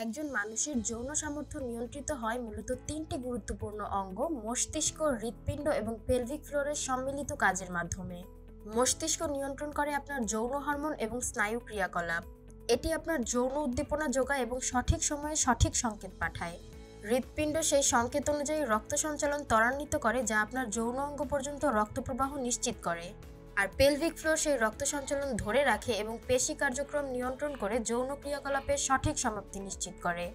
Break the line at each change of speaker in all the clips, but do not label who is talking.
একজন মানুষের যৌন সামর্থ্য নিয়ন্ত্রিত হয় মূলত তিনটি গুরুত্বপূর্ণ অঙ্গ মস্তিষ্ক, হৃৎপিণ্ড এবং পেলভিক ফ্লোরের সম্মিলিত কাজের মাধ্যমে। মস্তিষ্ক নিয়ন্ত্রণ করে আপনার যৌন হরমোন এবং স্নায়ু ক্রিয়াকলাপ। এটি আপনার যৌন উদ্দীপনা যোগায় এবং সঠিক সময়ে সঠিক সংকেত পাঠায়। হৃৎপিণ্ড সেই সংকেত অনুযায়ী রক্ত সঞ্চালন ত্বরান্বিত করে, যা আপনার যৌন অঙ্গ পর্যন্ত রক্ত প্রবাহ নিশ্চিত করে। আর পেলভিক ফ্লোর সেই রক্ত সঞ্চালন ধরে রাখে এবং পেশি কার্যক্রম নিয়ন্ত্রণ করে যৌন ক্রিয়াকলাপের সঠিক সমাপ্তি নিশ্চিত করে।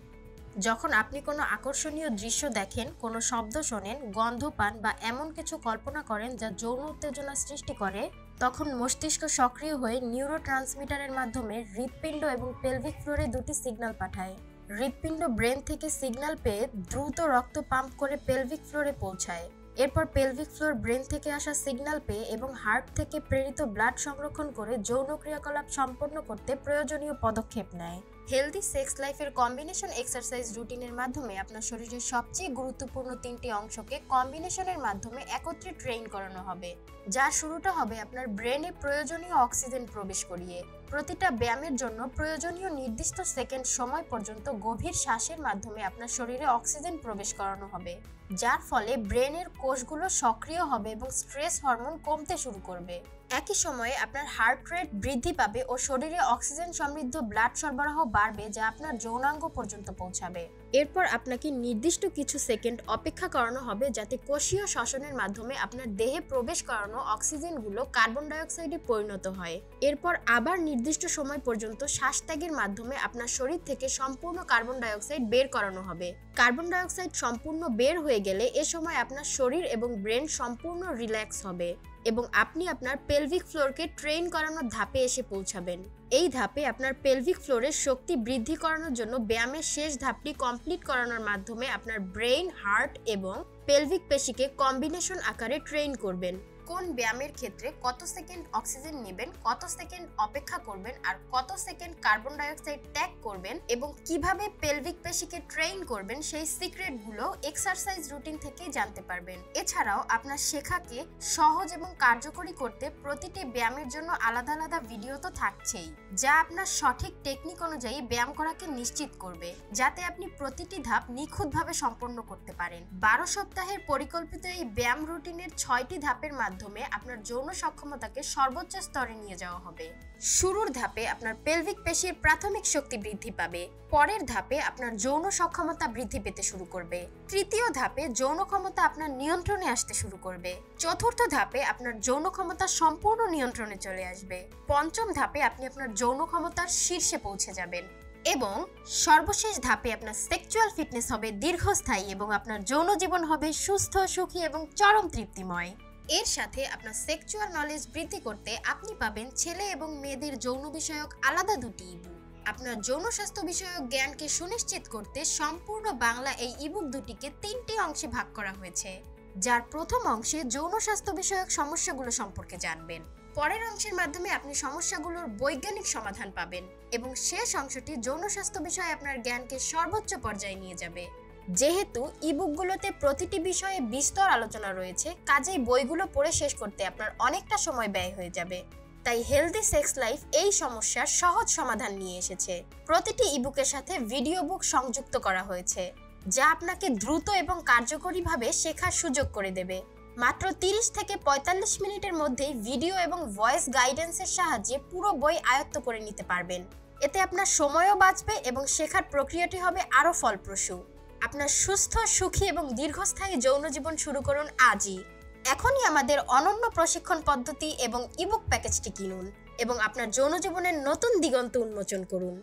যখন আপনি কোনো আকর্ষণীয় দৃশ্য দেখেন, কোনো শব্দ শোনেন, গন্ধ পান বা এমন কিছু কল্পনা করেন যা যৌন উত্তেজনা সৃষ্টি করে, তখন মস্তিষ্ক সক্রিয় হয়ে নিউরোট্রান্সমিটারের মাধ্যমে হৃৎপিণ্ড এবং পেলভিক ফ্লোরে দুটি সিগন্যাল পাঠায়। হৃৎপিণ্ড ব্রেন থেকে সিগন্যাল পেয়ে দ্রুত রক্ত পাম্প করে পেলভিক ফ্লোরে পৌঁছায়। এরপর পেলভিক ফ্লোর ব্রেন থেকে আসা সিগন্যাল পেয়ে এবং হার্ট থেকে প্রেরিত ব্লাড সংরক্ষণ করে যৌন ক্রিয়াকলাপ সম্পন্ন করতে প্রয়োজনীয় পদক্ষেপ নেয়। হেলদি সেক্স লাইফের কম্বিনেশন এক্সারসাইজ রুটিনের মাধ্যমে আপনার শরীরের সবচেয়ে গুরুত্বপূর্ণ তিনটি অংশকে কম্বিনেশনের মাধ্যমে একত্রে ট্রেন করানো হবে, যার শুরুটা হবে আপনার ব্রেনে প্রয়োজনীয় অক্সিজেন প্রবেশ করিয়ে। প্রতিটা ব্যায়ামের জন্য প্রয়োজনীয় নির্দিষ্ট সেকেন্ড সময় পর্যন্ত গভীর শ্বাসের মাধ্যমে আপনার শরীরে অক্সিজেন প্রবেশ করানো হবে, যার ফলে ব্রেনের কোষগুলো সক্রিয় হবে এবং স্ট্রেস হরমোন কমতে শুরু করবে। একই সময়ে আপনার হার্ট রেট বৃদ্ধি পাবে ও শরীরে অক্সিজেন সমৃদ্ধ ব্লাড সরবরাহ বাড়বে, যা আপনার যৌনাঙ্গ পর্যন্ত পৌঁছাবে। এরপর আপনাকে নির্দিষ্ট কিছু সেকেন্ড অপেক্ষা করানো হবে, যাতে কোষীয় শ্বসনের মাধ্যমে আপনার দেহে প্রবেশ করানো অক্সিজেনগুলো কার্বন ডাইঅক্সাইডে পরিণত হয়। এরপর আবার নির্দিষ্ট সময় পর্যন্ত শ্বাস ত্যাগের মাধ্যমে আপনার শরীর থেকে সম্পূর্ণ কার্বন ডাইঅক্সাইড বের করানো হবে। কার্বন ডাইঅক্সাইড সম্পূর্ণ বের হয়ে গেলে এ সময় আপনার শরীর এবং ব্রেন সম্পূর্ণ রিল্যাক্স হবে এবং আপনি আপনার পেলভিক ফ্লোরকে ট্রেন করানোর ধাপে এসে পৌঁছাবেন। এই ধাপে আপনার পেলভিক ফ্লোরের শক্তি বৃদ্ধি করানোর জন্য ব্যায়ামের শেষ ধাপটি কমপ্লিট করানোর মাধ্যমে আপনার ব্রেন, হার্ট এবং পেলভিক পেশিকে কম্বিনেশন আকারে ট্রেন করবেন। কোন ব্যায়ামের ক্ষেত্রে কত সেকেন্ড অক্সিজেন নেবেন, কত সেকেন্ড অপেক্ষা করবেন আর কত সেকেন্ড কার্বন ডাইঅক্সাইড ত্যাগ করবেন এবং কিভাবে পেলভিক পেশিকে ট্রেন করবেন, সেই সিক্রেটগুলো এক্সারসাইজ রুটিন থেকেই জানতে পারবেন। এছাড়াও আপনার শেখাকে সহজ এবং কার্যকরী করতে প্রতিটি ব্যায়ামের জন্য আলাদা আলাদা ভিডিও তো থাকছেই, যা আপনার সঠিক টেকনিক অনুযায়ী ব্যায়াম করাকে নিশ্চিত করবে, যাতে আপনি প্রতিটি ধাপ নিখুঁতভাবে সম্পন্ন করতে পারেন। 12 সপ্তাহের পরিকল্পিত এই ব্যায়াম রুটিনের 6টি ধাপের মাধ্যমে আপনার যৌন সক্ষমতাকে সর্বোচ্চ স্তরে নিয়ে যাওয়া হবে। শুরুর ধাপে আপনার পেলভিক পেশির প্রাথমিক শক্তি বৃদ্ধি পাবে। পরের ধাপে আপনার যৌন সক্ষমতা বৃদ্ধি পেতে শুরু করবে। তৃতীয় ধাপে যৌন ক্ষমতা আপনার নিয়ন্ত্রণে আসতে শুরু করবে। চতুর্থ ধাপে আপনার যৌন ক্ষমতা সম্পূর্ণ নিয়ন্ত্রণে চলে আসবে। পঞ্চম ধাপে আপনি আপনার যৌন ক্ষমতার শীর্ষে পৌঁছে যাবেন এবং সর্বশেষ ধাপে আপনার সেক্সুয়াল ফিটনেস হবে দীর্ঘস্থায়ী এবং আপনার যৌন জীবন হবে সুস্থ, সুখী এবং চরম তৃপ্তিময়। এর সাথে আপনার সেক্সুয়াল নলেজ বৃদ্ধি করতে আপনি পাবেন ছেলে এবং মেয়েদের যৌন বিষয়ক আলাদা দুটি ইবুক। আপনার যৌন স্বাস্থ্য বিষয়ক জ্ঞানকে সুনিশ্চিত করতে সম্পূর্ণ বাংলা এই ইবুক দুটিকে 3টি অংশে ভাগ করা হয়েছে, যার প্রথম অংশে যৌন স্বাস্থ্য বিষয়ক সমস্যাগুলো সম্পর্কে জানবেন। পরের অংশের মাধ্যমে আপনি সমস্যাগুলোর বৈজ্ঞানিক সমাধান পাবেন এবং শেষ অংশটি যৌন স্বাস্থ্য বিষয়ে আপনার জ্ঞানকে সর্বোচ্চ পর্যায়ে নিয়ে যাবে। যেহেতু ইবুকগুলোতে প্রতিটি বিষয়ে বিস্তর আলোচনা রয়েছে, কাজেই বইগুলো পড়ে শেষ করতে আপনার অনেকটা সময় ব্যয় হয়ে যাবে। তাই হেলদি সেক্স লাইফ এই সমস্যার সহজ সমাধান নিয়ে এসেছে। প্রতিটি ইবুকের সাথে ভিডিও বুক সংযুক্ত করা হয়েছে, যা আপনাকে দ্রুত এবং কার্যকরীভাবে শেখার সুযোগ করে দেবে। মাত্র 30 থেকে 45 মিনিটের মধ্যেই ভিডিও এবং ভয়েস গাইডেন্সের সাহায্যে পুরো বই আয়ত্ত করে নিতে পারবেন। এতে আপনার সময়ও বাঁচবে এবং শেখার প্রক্রিয়াটি হবে আরও ফলপ্রসূ। আপনার সুস্থ, সুখী এবং দীর্ঘস্থায়ী যৌন জীবন শুরু করুন আজই। এখনই আমাদের অনন্য প্রশিক্ষণ পদ্ধতি এবং ইবুক প্যাকেজটি কিনুন এবং আপনার যৌন জীবনের নতুন দিগন্ত উন্মোচন করুন।